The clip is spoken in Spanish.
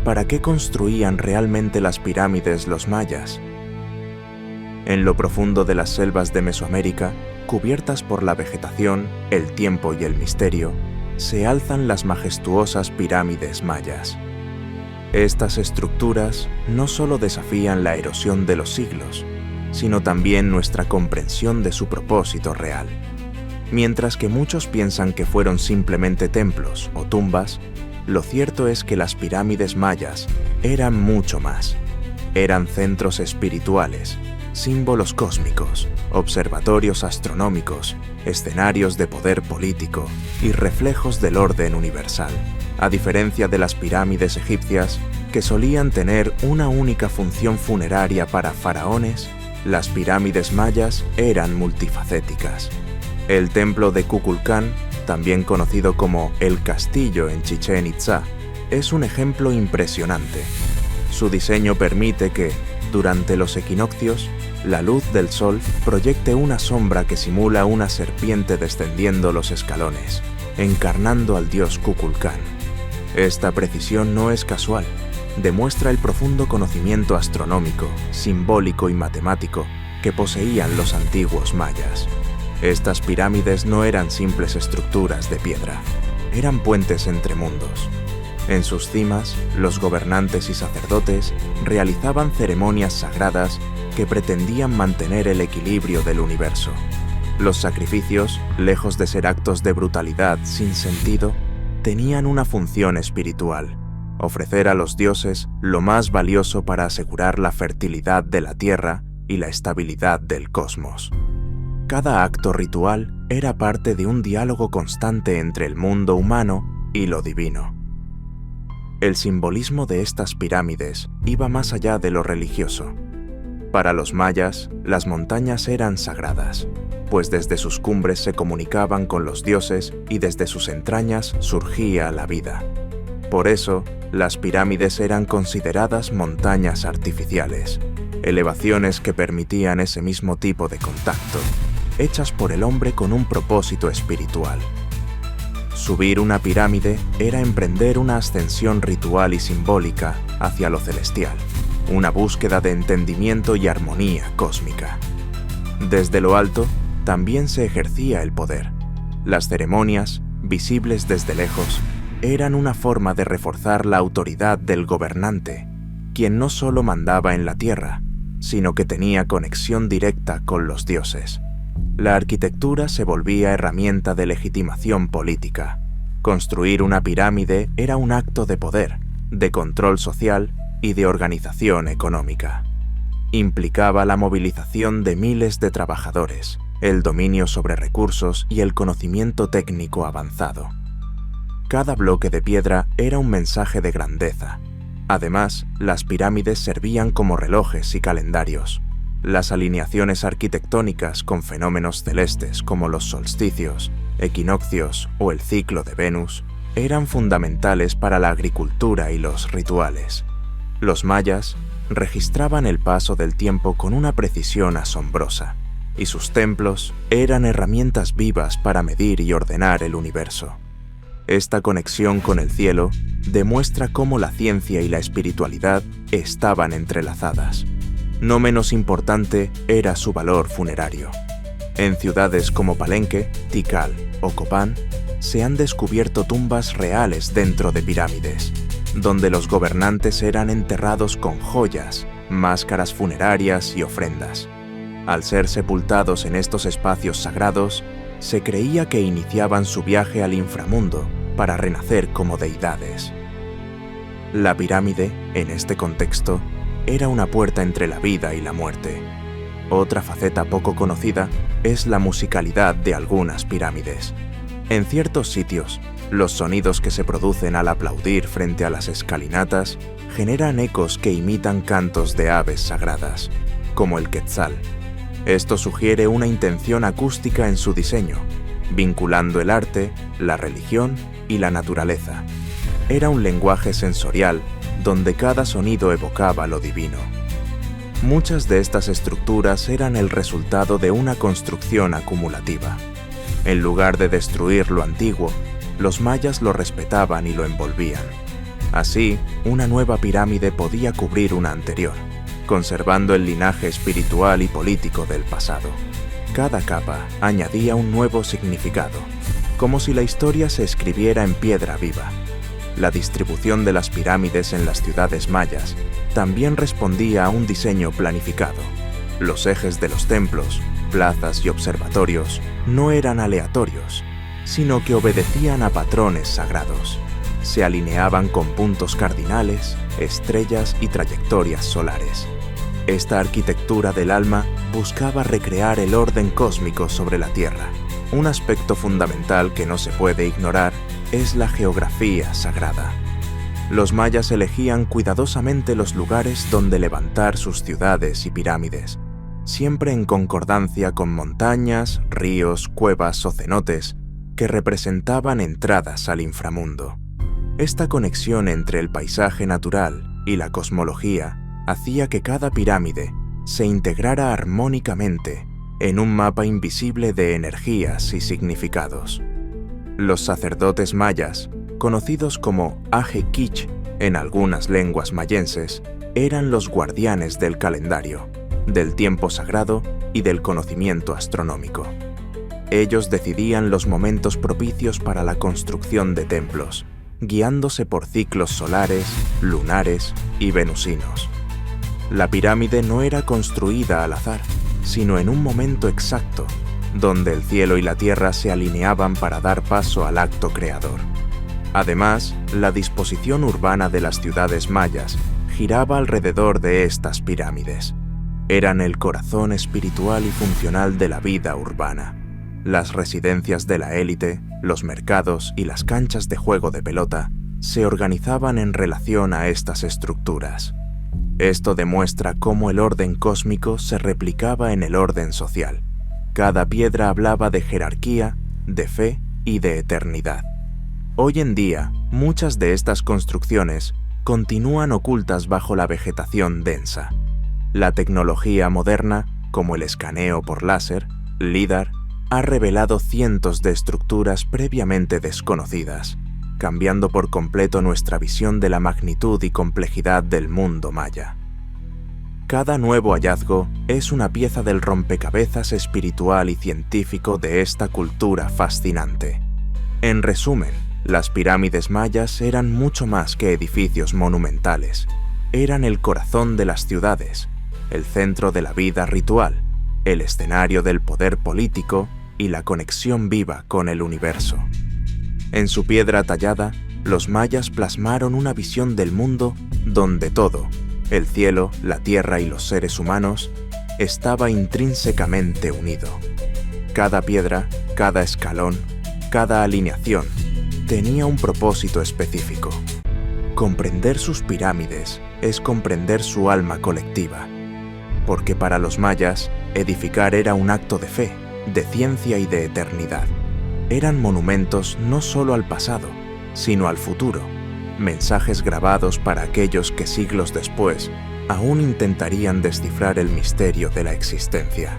¿para qué construían realmente las pirámides los mayas? En lo profundo de las selvas de Mesoamérica, cubiertas por la vegetación, el tiempo y el misterio, se alzan las majestuosas pirámides mayas. Estas estructuras no solo desafían la erosión de los siglos, sino también nuestra comprensión de su propósito real. Mientras que muchos piensan que fueron simplemente templos o tumbas, lo cierto es que las pirámides mayas eran mucho más. Eran centros espirituales, símbolos cósmicos, observatorios astronómicos, escenarios de poder político y reflejos del orden universal. A diferencia de las pirámides egipcias, que solían tener una única función funeraria para faraones, las pirámides mayas eran multifacéticas. El templo de Kukulcán, también conocido como el Castillo en Chichén Itzá, es un ejemplo impresionante. Su diseño permite que, durante los equinoccios, la luz del sol proyecte una sombra que simula una serpiente descendiendo los escalones, encarnando al dios Kukulcán. Esta precisión no es casual, demuestra el profundo conocimiento astronómico, simbólico y matemático que poseían los antiguos mayas. Estas pirámides no eran simples estructuras de piedra, eran puentes entre mundos. En sus cimas, los gobernantes y sacerdotes realizaban ceremonias sagradas que pretendían mantener el equilibrio del universo. Los sacrificios, lejos de ser actos de brutalidad sin sentido, tenían una función espiritual: ofrecer a los dioses lo más valioso para asegurar la fertilidad de la tierra y la estabilidad del cosmos. Cada acto ritual era parte de un diálogo constante entre el mundo humano y lo divino. El simbolismo de estas pirámides iba más allá de lo religioso. Para los mayas, las montañas eran sagradas, pues desde sus cumbres se comunicaban con los dioses y desde sus entrañas surgía la vida. Por eso, las pirámides eran consideradas montañas artificiales, elevaciones que permitían ese mismo tipo de contacto, hechas por el hombre con un propósito espiritual. Subir una pirámide era emprender una ascensión ritual y simbólica hacia lo celestial, una búsqueda de entendimiento y armonía cósmica. Desde lo alto, también se ejercía el poder. Las ceremonias, visibles desde lejos, eran una forma de reforzar la autoridad del gobernante, quien no solo mandaba en la tierra, sino que tenía conexión directa con los dioses. La arquitectura se volvía herramienta de legitimación política. Construir una pirámide era un acto de poder, de control social y de organización económica. Implicaba la movilización de miles de trabajadores, el dominio sobre recursos y el conocimiento técnico avanzado. Cada bloque de piedra era un mensaje de grandeza. Además, las pirámides servían como relojes y calendarios. Las alineaciones arquitectónicas con fenómenos celestes como los solsticios, equinoccios o el ciclo de Venus eran fundamentales para la agricultura y los rituales. Los mayas registraban el paso del tiempo con una precisión asombrosa, y sus templos eran herramientas vivas para medir y ordenar el universo. Esta conexión con el cielo demuestra cómo la ciencia y la espiritualidad estaban entrelazadas. No menos importante era su valor funerario. En ciudades como Palenque, Tikal o Copán, se han descubierto tumbas reales dentro de pirámides, donde los gobernantes eran enterrados con joyas, máscaras funerarias y ofrendas. Al ser sepultados en estos espacios sagrados, se creía que iniciaban su viaje al inframundo para renacer como deidades. La pirámide, en este contexto, era una puerta entre la vida y la muerte. Otra faceta poco conocida es la musicalidad de algunas pirámides. En ciertos sitios, los sonidos que se producen al aplaudir frente a las escalinatas generan ecos que imitan cantos de aves sagradas, como el quetzal. Esto sugiere una intención acústica en su diseño, vinculando el arte, la religión y la naturaleza. Era un lenguaje sensorial donde cada sonido evocaba lo divino. Muchas de estas estructuras eran el resultado de una construcción acumulativa. En lugar de destruir lo antiguo, los mayas lo respetaban y lo envolvían. Así, una nueva pirámide podía cubrir una anterior, conservando el linaje espiritual y político del pasado. Cada capa añadía un nuevo significado, como si la historia se escribiera en piedra viva. La distribución de las pirámides en las ciudades mayas también respondía a un diseño planificado. Los ejes de los templos, plazas y observatorios no eran aleatorios, sino que obedecían a patrones sagrados. Se alineaban con puntos cardinales, estrellas y trayectorias solares. Esta arquitectura del alma buscaba recrear el orden cósmico sobre la Tierra. Un aspecto fundamental que no se puede ignorar es la geografía sagrada. Los mayas elegían cuidadosamente los lugares donde levantar sus ciudades y pirámides, siempre en concordancia con montañas, ríos, cuevas o cenotes que representaban entradas al inframundo. Esta conexión entre el paisaje natural y la cosmología hacía que cada pirámide se integrara armónicamente en un mapa invisible de energías y significados. Los sacerdotes mayas, conocidos como Aje Kich en algunas lenguas mayenses, eran los guardianes del calendario, del tiempo sagrado y del conocimiento astronómico. Ellos decidían los momentos propicios para la construcción de templos, guiándose por ciclos solares, lunares y venusinos. La pirámide no era construida al azar, sino en un momento exacto, donde el cielo y la tierra se alineaban para dar paso al acto creador. Además, la disposición urbana de las ciudades mayas giraba alrededor de estas pirámides. Eran el corazón espiritual y funcional de la vida urbana. Las residencias de la élite, los mercados y las canchas de juego de pelota se organizaban en relación a estas estructuras. Esto demuestra cómo el orden cósmico se replicaba en el orden social. Cada piedra hablaba de jerarquía, de fe y de eternidad. Hoy en día, muchas de estas construcciones continúan ocultas bajo la vegetación densa. La tecnología moderna, como el escaneo por láser, LIDAR, ha revelado cientos de estructuras previamente desconocidas, cambiando por completo nuestra visión de la magnitud y complejidad del mundo maya. Cada nuevo hallazgo es una pieza del rompecabezas espiritual y científico de esta cultura fascinante. En resumen, las pirámides mayas eran mucho más que edificios monumentales. Eran el corazón de las ciudades, el centro de la vida ritual, el escenario del poder político y la conexión viva con el universo. En su piedra tallada, los mayas plasmaron una visión del mundo donde todo, el cielo, la tierra y los seres humanos, estaba intrínsecamente unido. Cada piedra, cada escalón, cada alineación tenía un propósito específico. Comprender sus pirámides es comprender su alma colectiva, porque para los mayas, edificar era un acto de fe, de ciencia y de eternidad. Eran monumentos no solo al pasado, sino al futuro, mensajes grabados para aquellos que siglos después aún intentarían descifrar el misterio de la existencia.